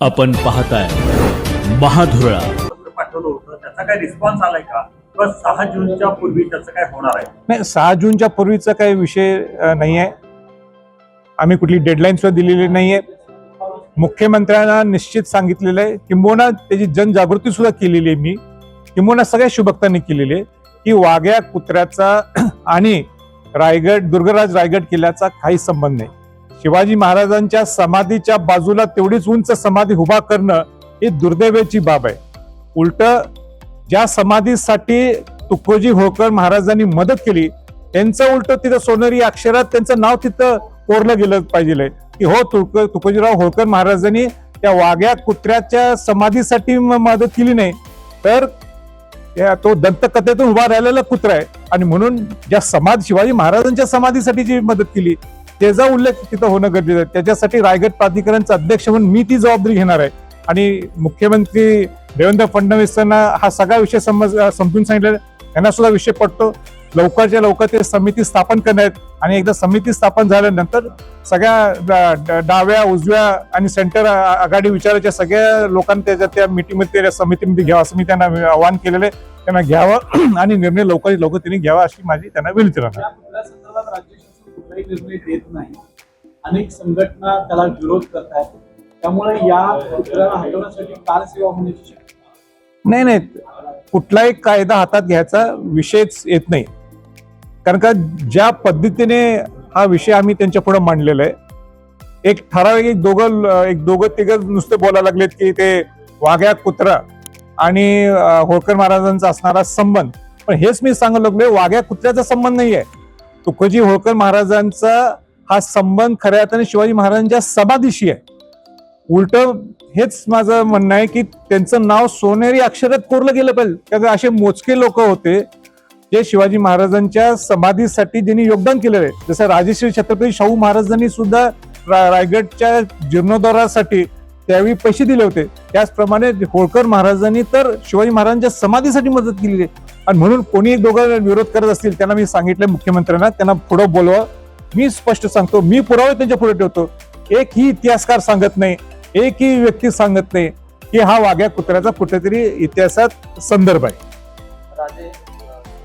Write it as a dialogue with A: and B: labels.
A: आपण पाहताय महाधुरळा.
B: पाठवलं होतं त्याचा काय रिस्पॉन्स आलाय का? किंवा 6 जूनच्या पूर्वी त्याचं काय होणार आहे?
C: नाही, 6 जूनच्या पूर्वीचा काही विषय नाही आहे. आम्ही कुठली डेडलाईन सुद्धा दिलेली नाहीये. मुख्यमंत्र्यांना निश्चित सांगितलेलं आहे, किंबहुना त्याची जनजागृती सुद्धा केलेली आहे मी, किंबहुना सगळ्या शुभक्तांनी केलेली आहे की वाघ्या कुत्र्याचा आणि दुर्गराज रायगड किल्ल्याचा काही संबंध नाही. शिवाजी महाराजांच्या समाधीच्या बाजूला तेवढीच उंच समाधी उभा करणं ही दुर्दैवाची बाब आहे. उलट ज्या समाधीसाठी तुकोजी होळकर महाराजांनी मदत केली त्यांचं उलट तिथं सोनेरी अक्षरात त्यांचं नाव तिथं कोरलं गेलं पाहिजे की हो, तुकोजीराव होळकर महाराजांनी त्या वाघ्या कुत्र्याच्या समाधीसाठी मदत केली नाही, तर तो दंतकथेतून उभा राहिलेला कुत्रा आहे आणि म्हणून ज्या शिवाजी महाराजांच्या समाधीसाठी जी मदत केली त्याचा उल्लेख तिथं होणं गरजेचं आहे. त्याच्यासाठी रायगड प्राधिकरणचा अध्यक्ष म्हणून मी ती जबाबदारी घेणार आहे आणि मुख्यमंत्री देवेंद्र फडणवीसांना हा सगळा विषय समजून सांगितलं. त्यांना सुद्धा विषय पडतो. लवकरच्या लवकर ते समिती स्थापन करण्यात आणि एकदा समिती स्थापन झाल्यानंतर सगळ्या डाव्या उजव्या आणि सेंटर आघाडी विचाराच्या सगळ्या लोकांनी त्या मीटिंगमध्ये त्या समितीमध्ये घ्यावं असं मी त्यांना आवाहन केलेलं आहे. त्यांना घ्यावं आणि निर्णय लवकरात लवकर त्यांनी घ्यावा अशी माझी त्यांना विनंती राहणार.
D: कुठलाही निर्णय देत नाही. अनेक संघटना त्याला विरोध करतात. त्यामुळे या कुत्र्याला हटवण्यासाठी कारसेवा होण्याची शक्यता
C: नाही, कुठलाही कायदा हातात घ्यायचा विषयच येत नाही. कारण का ज्या पद्धतीने हा विषय आम्ही त्यांच्या पुढे मांडलेला आहे, एक ठराविक एक दोघं तिघं नुसते बोलायला लागलेत की ते वाघ्या कुत्रा आणि होळकर महाराजांचा असणारा संबंध. पण हेच मी सांगू लागलोय, वाघ्या कुत्र्याचा संबंध नाही आहे. तुकोजी होळकर महाराजांचा हा संबंध खऱ्या अर्थाने शिवाजी महाराजांच्या समाधीशी आहे. उलट हेच माझं म्हणणं आहे की त्यांचं नाव सोनेरी अक्षरात कोरलं गेलं पाहिजे. कारण असे मोजके लोक होते जे शिवाजी महाराजांच्या समाधीसाठी ज्यांनी योगदान केलेलं आहे. जसं राजश्री छत्रपती शाहू महाराजांनी सुद्धा रायगडच्या जीर्णोद्धारासाठी त्यावेळी पैसे दिले होते. त्याचप्रमाणे होळकर महाराजांनी तर शिवाजी महाराजांच्या समाधीसाठी मदत केलेली आहे. आणि म्हणून कोणी एक दोघं विरोध करत असतील त्यांना मी सांगितलं मुख्यमंत्र्यांना त्यांना पुढे बोलवा. मी स्पष्ट सांगतो, मी पुरावे त्यांच्या पुढे ठेवतो. एकही इतिहासकार सांगत नाही, एकही व्यक्ती सांगत नाही की हा वाघ्या कुत्र्याचा कुठेतरी इतिहासात संदर्भ आहे.